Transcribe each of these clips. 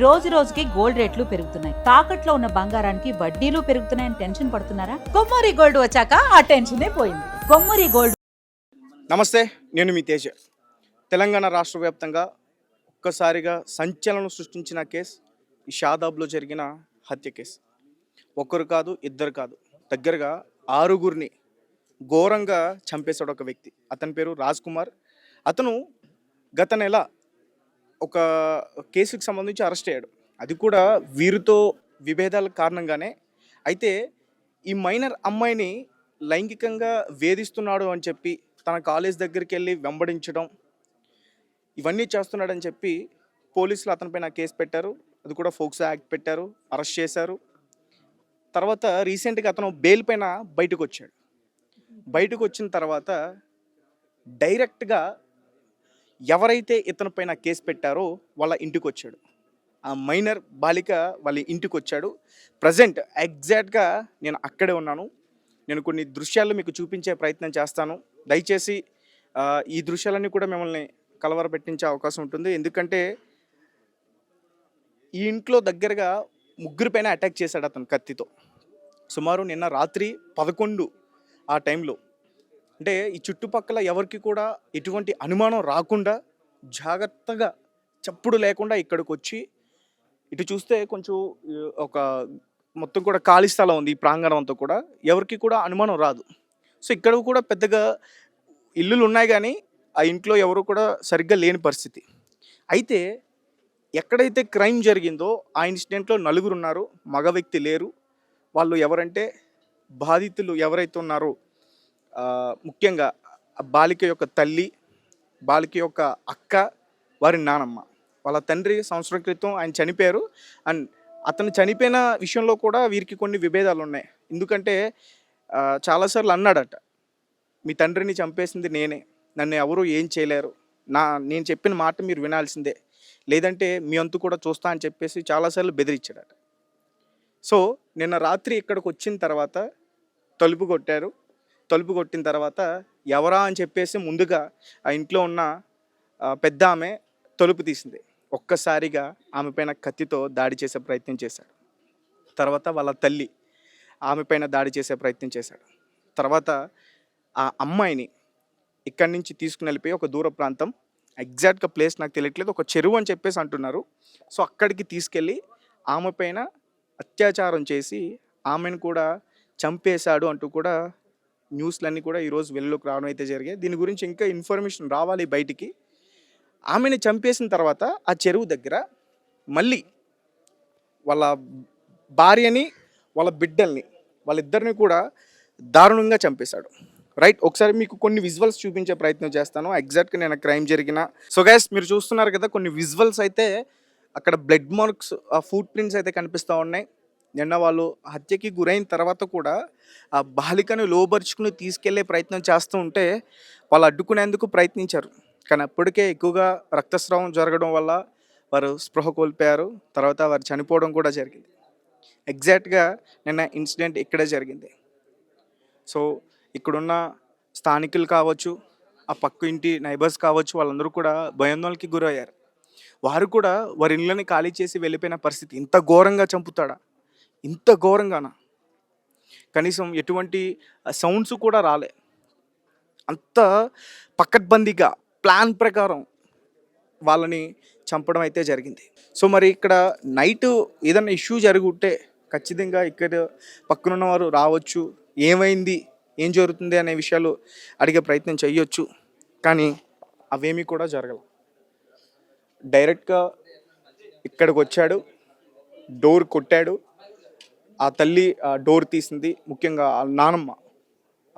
రోజు రోజుకి గోల్డ్ రేట్లు పెరుగుతున్నాయి. తాకట్లో ఉన్న బంగారానికి వడ్డీలు పెరుగుతున్నాయని టెన్షన్ పడుతున్నారా? కొమ్మూరి గోల్డ్ వచ్చాక ఆ టెన్షనే పోయింది. కొమ్మూరి గోల్డ్. నమస్తే, నేను మీ తేజ. తెలంగాణ రాష్ట్ర వ్యాప్తంగా ఒక్కసారిగా సంచలనం సృష్టించిన కేసు ఈ షాదాబ్లో జరిగిన హత్య కేసు. ఒక్కరు కాదు, ఇద్దరు కాదు, దగ్గరగా 6గురిని ఘోరంగా చంపేశాడు ఒక వ్యక్తి. అతని పేరు రాజ్ కుమార్. అతను గత నెల ఒక కేసుకి సంబంధించి అరెస్ట్ అయ్యాడు. అది కూడా వీరితో విభేదాల కారణంగానే. అయితే ఈ మైనర్ అమ్మాయిని లైంగికంగా వేధిస్తున్నాడు అని చెప్పి తన కాలేజ్ దగ్గరికి వెళ్ళి వెంబడించడం, ఇవన్నీ చేస్తున్నాడని చెప్పి పోలీసులు అతనిపైన కేసు పెట్టారు. అది కూడా ఫోక్సో యాక్ట్ పెట్టారు, అరెస్ట్ చేశారు. తర్వాత రీసెంట్గా అతను బెయిల్ పైన బయటకు వచ్చాడు. బయటకు వచ్చిన తర్వాత డైరెక్ట్గా ఎవరైతే ఇతని పైన కేసు పెట్టారో వాళ్ళ ఇంటికి వచ్చాడు. ఆ మైనర్ బాలిక వాళ్ళ ఇంటికి వచ్చాడు. ప్రజెంట్ ఎగ్జాక్ట్గా నేను అక్కడే ఉన్నాను. నేను కొన్ని దృశ్యాలు మీకు చూపించే ప్రయత్నం చేస్తాను. దయచేసి ఈ దృశ్యాలన్నీ కూడా మిమ్మల్ని కలవరపెట్టించే అవకాశం ఉంటుంది. ఎందుకంటే ఈ ఇంట్లో దగ్గరగా 3 పైన అటాక్ చేశాడు అతను కత్తితో. సుమారు నిన్న రాత్రి 11 ఆ టైంలో. అంటే ఈ చుట్టుపక్కల ఎవరికి కూడా ఎటువంటి అనుమానం రాకుండా జాగ్రత్తగా చప్పుడు లేకుండా ఇక్కడికి వచ్చి, ఇటు చూస్తే కొంచెం ఒక మొత్తం కూడా ఖాళీ స్థలం ఉంది. ఈ ప్రాంగణం అంతా కూడా ఎవరికి కూడా అనుమానం రాదు. సో ఇక్కడ కూడా పెద్దగా ఇల్లులు ఉన్నాయి, కానీ ఆ ఇంట్లో ఎవరు కూడా సరిగ్గా లేని పరిస్థితి. అయితే ఎక్కడైతే క్రైమ్ జరిగిందో ఆ ఇన్సిడెంట్లో 4 ఉన్నారు, మగ వ్యక్తి లేరు. వాళ్ళు ఎవరంటే బాధితులు ఎవరైతే ఉన్నారో ముఖ్యంగా బాలిక యొక్క తల్లి, బాలిక యొక్క అక్క, వారి నానమ్మ. వాళ్ళ తండ్రి సంవత్సరం క్రితం ఆయన చనిపోయారు. అండ్ అతను చనిపోయిన విషయంలో కూడా వీరికి కొన్ని విభేదాలు ఉన్నాయి. ఎందుకంటే చాలాసార్లు అన్నాడట, మీ తండ్రిని చంపేసింది నేనే, నన్ను ఎవరు ఏం చేయలేరు, నేను చెప్పిన మాట మీరు వినాల్సిందే, లేదంటే మీ అంతు కూడా చూస్తా అని చెప్పేసి చాలాసార్లు బెదిరించాడట. సో నిన్న రాత్రి ఇక్కడికి వచ్చిన తర్వాత తలుపు కొట్టారు. తలుపు కొట్టిన తర్వాత ఎవరా అని చెప్పేసి ముందుగా ఆ ఇంట్లో ఉన్న పెద్ద ఆమె తలుపు తీసింది. ఒక్కసారిగా ఆమె పైన కత్తితో దాడి చేసే ప్రయత్నం చేశాడు. తర్వాత వాళ్ళ తల్లి ఆమె పైన దాడి చేసే ప్రయత్నం చేశాడు. తర్వాత ఆ అమ్మాయిని ఇక్కడి నుంచి తీసుకుని వెళ్ళిపోయి ఒక దూర ప్రాంతం, ఎగ్జాక్ట్గా ప్లేస్ నాకు తెలియట్లేదు, ఒక చెరువు అని చెప్పేసి అంటున్నారు. సో అక్కడికి తీసుకెళ్ళి ఆమె పైన అత్యాచారం చేసి ఆమెను కూడా చంపేశాడు అంటూ కూడా న్యూస్లన్నీ కూడా ఈరోజు వెలుగులోకి రావడం అయితే జరిగాయి. దీని గురించి ఇంకా ఇన్ఫర్మేషన్ రావాలి బయటికి. ఆమెను చంపేసిన తర్వాత ఆ చెరువు దగ్గర మళ్ళీ వాళ్ళ భార్యని, వాళ్ళ బిడ్డల్ని, వాళ్ళిద్దరిని కూడా దారుణంగా చంపేశాడు. రైట్, ఒకసారి మీకు కొన్ని విజువల్స్ చూపించే ప్రయత్నం చేస్తాను. ఎగ్జాక్ట్గా నేను క్రైమ్ జరిగిన. సో గైస్, మీరు చూస్తున్నారు కదా కొన్ని విజువల్స్ అయితే, అక్కడ బ్లడ్ మార్క్స్, ఆ ఫుట్ ప్రింట్స్ అయితే కనిపిస్తూ ఉన్నాయి. నిన్న వాళ్ళు హత్యకి గురైన తర్వాత కూడా ఆ బాలికను లోబరుచుకుని తీసుకెళ్లే ప్రయత్నం చేస్తూ ఉంటే వాళ్ళు అడ్డుకునేందుకు ప్రయత్నించారు. కానీ అప్పటికే ఎక్కువగా రక్తస్రావం జరగడం వల్ల వారు స్పృహ కోల్పోయారు. తర్వాత వారు చనిపోవడం కూడా జరిగింది. ఎగ్జాక్ట్గా నిన్న ఇన్సిడెంట్ ఇక్కడే జరిగింది. సో ఇక్కడున్న స్థానికులు కావచ్చు, ఆ పక్క ఇంటి నైబర్స్ కావచ్చు, వాళ్ళందరూ కూడా భయాందోళనకి గురయ్యారు. వారు కూడా వారి ఇళ్ళని ఖాళీ చేసి వెళ్ళిపోయిన పరిస్థితి. ఇంత ఘోరంగా చంపుతాడా, ఇంత ఘోరంగానా? కనీసం ఎటువంటి సౌండ్స్ కూడా రాలే. అంత పకడ్బందీగా ప్లాన్ ప్రకారం వాళ్ళని చంపడం అయితే జరిగింది. సో మరి ఇక్కడ నైట్ ఏదైనా ఇష్యూ జరుగుంటే ఖచ్చితంగా ఇక్కడ పక్కనున్న వారు రావచ్చు, ఏమైంది, ఏం జరుగుతుంది అనే విషయాలు అడిగే ప్రయత్నం చేయొచ్చు. కానీ అవేమీ కూడా జరగల. డైరెక్ట్గా ఇక్కడికి వచ్చాడు, డోర్ కొట్టాడు. ఆ తల్లి డోర్ తీసింది, ముఖ్యంగా ఆ నానమ్మ,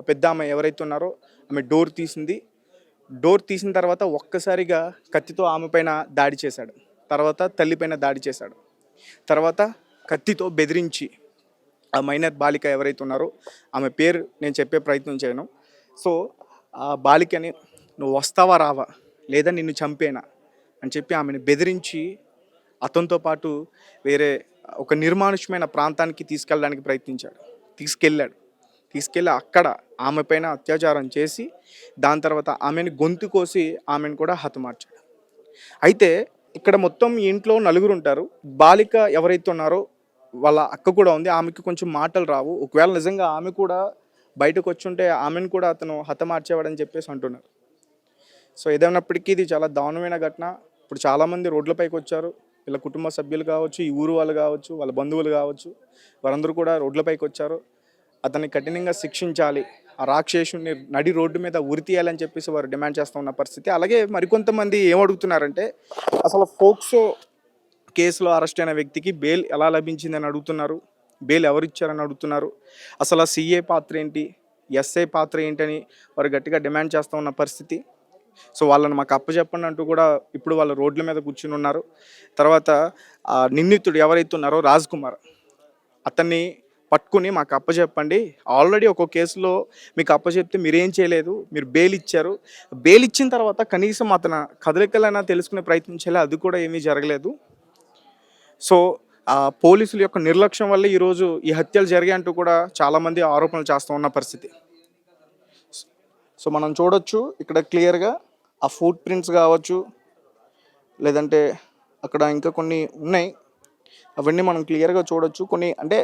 ఆ పెద్ద ఆమె ఎవరైతే ఉన్నారో ఆమె డోర్ తీసింది. డోర్ తీసిన తర్వాత ఒక్కసారిగా కత్తితో ఆమె పైన దాడి చేశాడు. తర్వాత తల్లి పైన దాడి చేశాడు. తర్వాత కత్తితో బెదిరించి ఆ మైనర్ బాలిక ఎవరైతే ఉన్నారో ఆమె పేరు నేను చెప్పే ప్రయత్నం చేయను. సో ఆ బాలికని నువ్వు వస్తావా రావా, లేదా నిన్ను చంపేనా అని చెప్పి ఆమెను బెదిరించి అతనితో పాటు వేరే ఒక నిర్మానుష్యమైన ప్రాంతానికి తీసుకెళ్ళాడు. తీసుకెళ్ళి అక్కడ ఆమె పైన అత్యాచారం చేసి దాని తర్వాత ఆమెను గొంతు కోసి ఆమెను కూడా హతమార్చాడు. అయితే ఇక్కడ మొత్తం ఈ ఇంట్లో నలుగురు ఉంటారు. బాలిక ఎవరైతే ఉన్నారో వాళ్ళ అక్క కూడా ఉంది. ఆమెకి కొంచెం మాటలు రావు. ఒకవేళ నిజంగా ఆమె కూడా బయటకు వచ్చుంటే ఆమెను కూడా అతను హతమార్చేవాడని చెప్పేసి అంటున్నారు. సో ఏదైనప్పటికీ ఇది చాలా దారుణమైన ఘటన. ఇప్పుడు చాలామంది రోడ్లపైకి వచ్చారు. వీళ్ళ కుటుంబ సభ్యులు కావచ్చు, ఈ ఊరు వాళ్ళు కావచ్చు, వాళ్ళ బంధువులు కావచ్చు, వారందరూ కూడా రోడ్లపైకి వచ్చారు. అతన్ని కఠినంగా శిక్షించాలి, ఆ రాక్షసుని నడి రోడ్డు మీద ఉరి తీయాలని చెప్పేసి వారు డిమాండ్ చేస్తూ ఉన్న పరిస్థితి. అలాగే మరికొంతమంది ఏమడుగుతున్నారంటే అసలు ఫోక్సో కేసులో అరెస్ట్ అయిన వ్యక్తికి బెయిల్ ఎలా లభించిందని అడుగుతున్నారు. బెయిల్ ఎవరు ఇచ్చారని అడుగుతున్నారు. అసలు ఆ సీఏ పాత్ర ఏంటి, ఎస్ఐ పాత్ర ఏంటని వారు గట్టిగా డిమాండ్ చేస్తూ ఉన్న పరిస్థితి. సో వాళ్ళని మాకు అప్పచెప్పండి అంటూ కూడా ఇప్పుడు వాళ్ళు రోడ్ల మీద కూర్చుని ఉన్నారు. తర్వాత నిందితుడు ఎవరైతే ఉన్నారో రాజ్ కుమార్, అతన్ని పట్టుకుని మాకు అప్పచెప్పండి. ఆల్రెడీ ఒక కేసులో మీకు అప్పచెప్తే మీరేం చేయలేదు, మీరు బెయిల్ ఇచ్చారు. బెయిల్ ఇచ్చిన తర్వాత కనీసం అతను కదలికలైనా తెలుసుకునే ప్రయత్నం చేయాలి, అది కూడా ఏమీ జరగలేదు. సో పోలీసుల యొక్క నిర్లక్ష్యం వల్ల ఈరోజు ఈ హత్యలు జరిగాయంటూ కూడా చాలామంది ఆరోపణలు చేస్తూ ఉన్న పరిస్థితి. సో మనం చూడొచ్చు ఇక్కడ క్లియర్గా ఆ ఫుట్ ప్రింట్స్ కావచ్చు, లేదంటే అక్కడ ఇంకా కొన్ని ఉన్నాయి, అవన్నీ మనం క్లియర్గా చూడొచ్చు. కొన్ని అంటే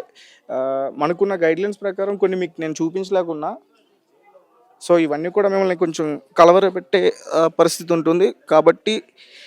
మనకున్న గైడ్లైన్స్ ప్రకారం కొన్ని మీకు నేను చూపించలేకున్నా. సో ఇవన్నీ కూడా మిమ్మల్ని కొంచెం కలవరపెట్టే పరిస్థితి ఉంటుంది. కాబట్టి